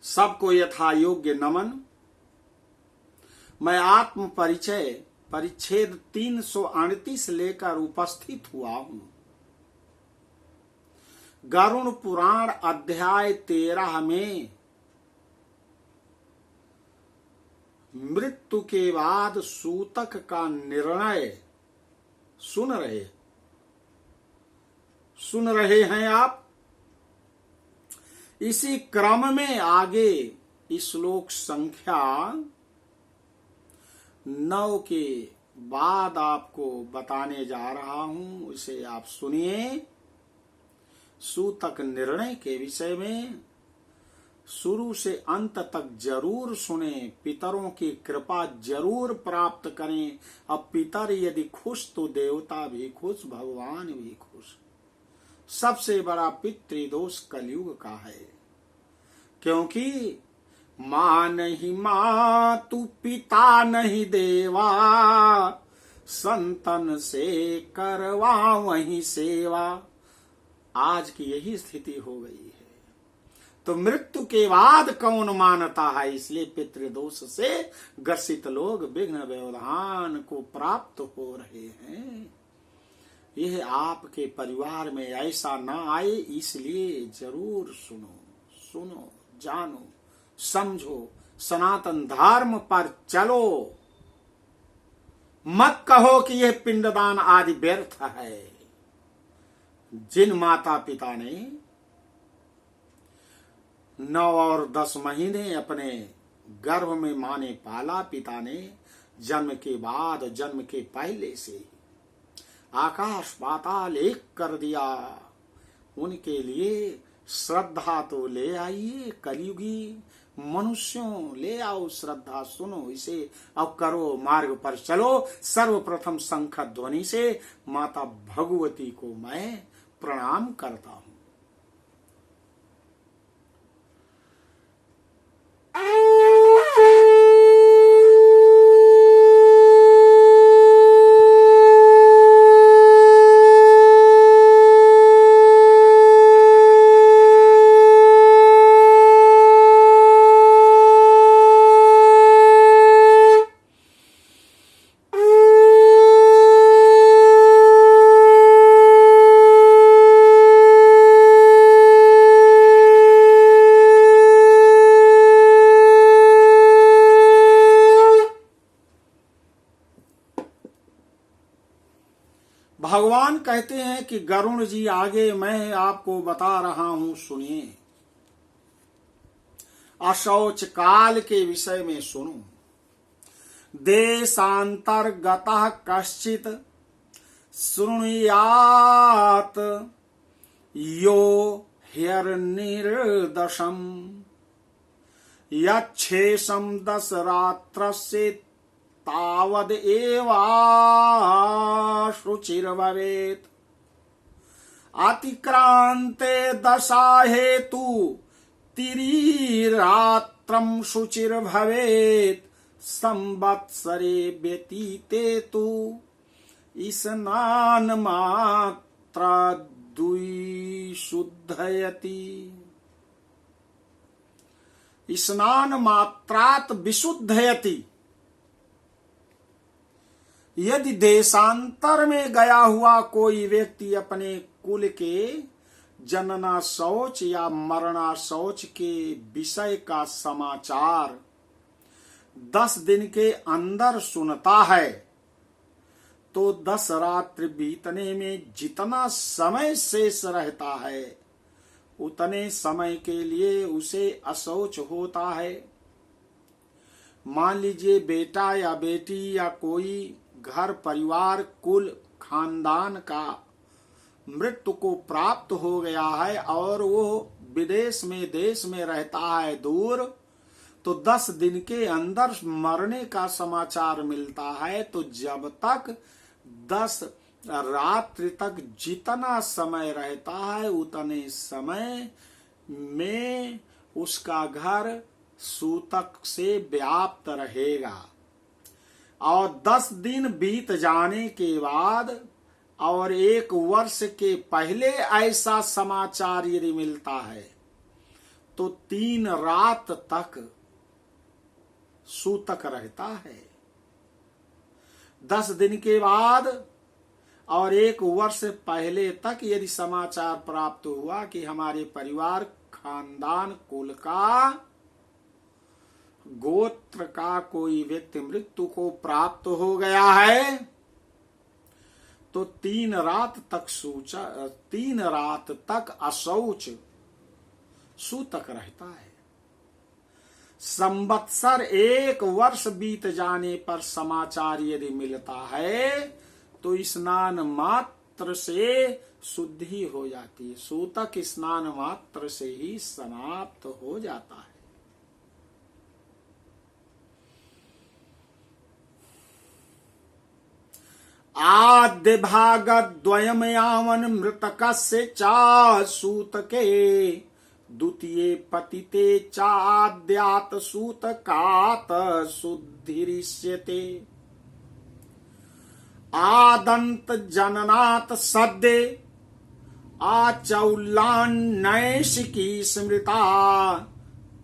सबको यथा योग्य नमन। मैं आत्म परिचय परिच्छेद 338 लेकर उपस्थित हुआ हूं। गरुड़ पुराण अध्याय 13 में मृत्यु के बाद सूतक का निर्णय सुन रहे हैं आप। इसी क्रम में आगे श्लोक संख्या 9 के बाद आपको बताने जा रहा हूं, इसे आप सुनिए। सूतक निर्णय के विषय में शुरू से अंत तक जरूर सुने, पितरों की कृपा जरूर प्राप्त करें। अब पितर यदि खुश तो देवता भी खुश, भगवान भी खुश। सबसे बड़ा पितृदोष कलयुग का है, क्योंकि मां नहीं मातु पिता नहीं देवा, संतन से करवा वही सेवा। आज की यही स्थिति हो गई है। तो मृत्यु के बाद कौन मानता है, इसलिए पितृदोष से ग्रसित लोग विघ्न व्यवधान को प्राप्त हो रहे हैं। यह आपके परिवार में ऐसा ना आए, इसलिए जरूर सुनो, जानो, समझो, सनातन धर्म पर चलो। मत कहो कि यह पिंडदान आदि व्यर्थ है। जिन माता पिता ने 9 और 10 महीने अपने गर्भ में मां ने पाला, पिता ने जन्म के बाद, जन्म के पहले से आकाश पाताल एक कर दिया, उनके लिए श्रद्धा तो ले आइए। कलयुगी मनुष्यों, ले आओ श्रद्धा, सुनो इसे, अब करो, मार्ग पर चलो। सर्वप्रथम शंख ध्वनि से माता भगवती को मैं प्रणाम करता हूं। भगवान कहते हैं कि गरुड़ जी आगे मैं आपको बता रहा हूं, सुनिए। अशौच काल के विषय में सुनो। देशांतर्गतः कश्चित शृणुयात् यो ह्यर्निर्दशम् यच्छेषं 10 रात्रस्य तावद एवा शुचिर्भवेत्। अतिक्रांते 10 हेतु तिरिरात्रं शुचिर्भवेत्। संवत्सरे व्यतीते तु स्नानमात्रा द्विशुद्धयति। स्नान मात्रात विशुद्धयति। यदि देशांतर में गया हुआ कोई व्यक्ति अपने कुल के जनना शौच या मरना शौच के विषय का समाचार 10 दिन के अंदर सुनता है, तो 10 रात्रि बीतने में जितना समय शेष रहता है, उतने समय के लिए उसे अशौच होता है। मान लीजिए बेटा या बेटी या कोई घर परिवार कुल खानदान का मृत्यु को प्राप्त हो गया है और वो विदेश में देश में रहता है दूर, तो 10 दिन के अंदर मरने का समाचार मिलता है। तो जब तक 10 रात्रि तक जितना समय रहता है, उतने समय में उसका घर सूतक से व्याप्त रहेगा। और 10 दिन बीत जाने के बाद और 1 वर्ष के पहले ऐसा समाचार यदि मिलता है, तो 3 रात तक सूतक रहता है। 10 दिन के बाद और 1 वर्ष पहले तक यदि समाचार प्राप्त हुआ कि हमारे परिवार, खानदान, कुल का, गोत्र का कोई व्यक्ति मृत्यु को प्राप्त हो गया है, तो 3 रात तक अशौच सूतक रहता है। संवत्सर 1 वर्ष बीत जाने पर समाचार यदि मिलता है तो स्नान मात्र से शुद्धि हो जाती है। सूतक स्नान मात्र से ही समाप्त हो जाता है। आद्य भाग द्वयम यावन मृतकस्य चा सूतके द्वितीय पतिते चाद्यात सूतकात शुद्धिरिष्यते। आदंत जननात् सद्ये आचौलान्नैशिकी स्मृता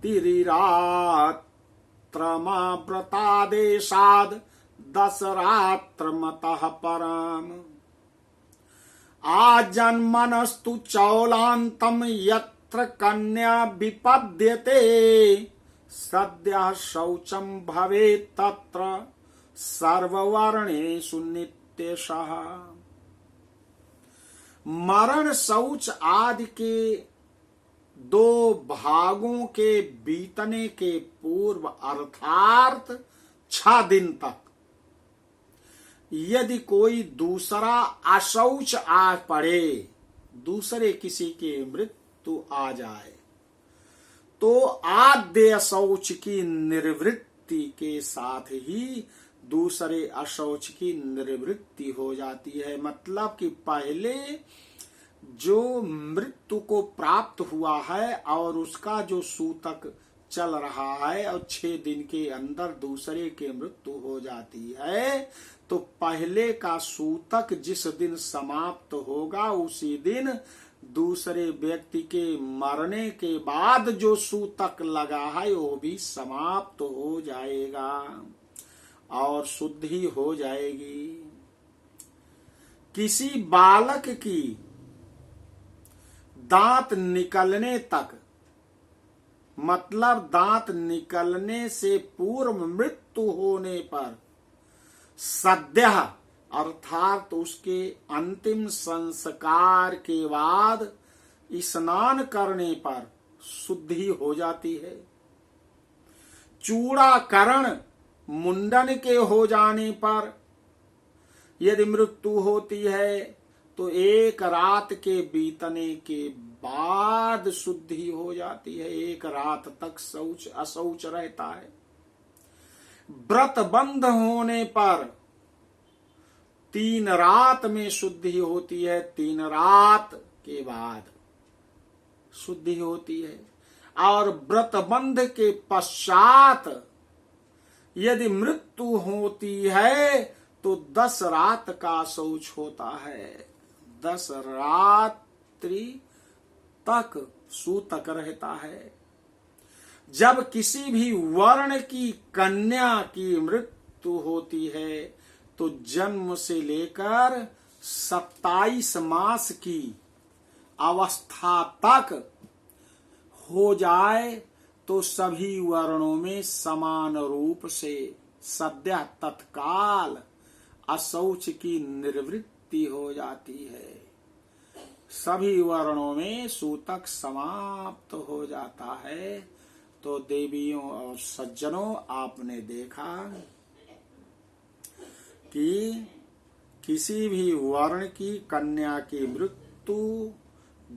तिरिरात्रमाव्रतादेशाद् 10 रात्रमतः परम्। आजन्मनस्तु चौलान्तम यत्र कन्या विपद्यते सद्यः शौचं भवेत् तत्र सर्ववर्णेषु नित्यशः। मरण शौच आदि के 2 भागों के बीतने के पूर्व अर्थात 6 दिन तक यदि कोई दूसरा अशौच आ पड़े, दूसरे किसी के मृत्यु आ जाए, तो आद्य शौच की निवृत्ति के साथ ही दूसरे अशौच की निवृत्ति हो जाती है। मतलब कि पहले जो मृत्यु को प्राप्त हुआ है और उसका जो सूतक चल रहा है और 6 दिन के अंदर दूसरे के मृत्यु हो जाती है, तो पहले का सूतक जिस दिन समाप्त होगा उसी दिन दूसरे व्यक्ति के मरने के बाद जो सूतक लगा है वो भी समाप्त हो जाएगा और शुद्धि हो जाएगी। किसी बालक की दांत निकलने तक, मतलब दांत निकलने से पूर्व मृत्यु होने पर सद्य अर्थात उसके अंतिम संस्कार के बाद स्नान करने पर शुद्धि हो जाती है। चूड़ाकरण मुंडन के हो जाने पर यदि मृत्यु होती है तो 1 रात के बीतने के बाद शुद्धि हो जाती है। 1 रात तक अशौच रहता है। व्रत बंध होने पर 3 रात में शुद्धि होती है। 3 रात के बाद शुद्धि होती है। और व्रत बंध के पश्चात यदि मृत्यु होती है तो 10 रात का शौच होता है। 10 रात्रि तक सूतक रहता है। जब किसी भी वर्ण की कन्या की मृत्यु होती है तो जन्म से लेकर 27 मास की अवस्था तक हो जाए तो सभी वर्णों में समान रूप से सद्य तत्काल अशौच की निवृत्ति हो जाती है। सभी वर्णों में सूतक समाप्त हो जाता है। तो देवियों और सज्जनों, आपने देखा कि किसी भी वर्ण की कन्या की मृत्यु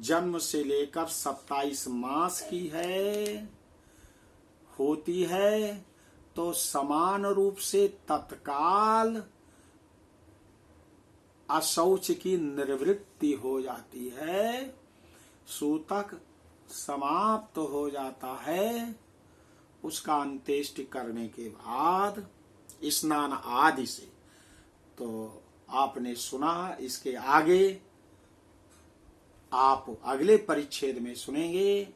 जन्म से लेकर 27 मास की होती है तो समान रूप से तत्काल अशौच की निवृत्ति हो जाती है। सूतक समाप्त हो जाता है। उसका अंत्येष्टि करने के बाद स्नान आदि से। तो आपने सुना, इसके आगे आप अगले परिच्छेद में सुनेंगे।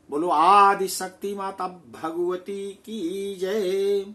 बोलो आदि शक्ति माता भगवती की जय।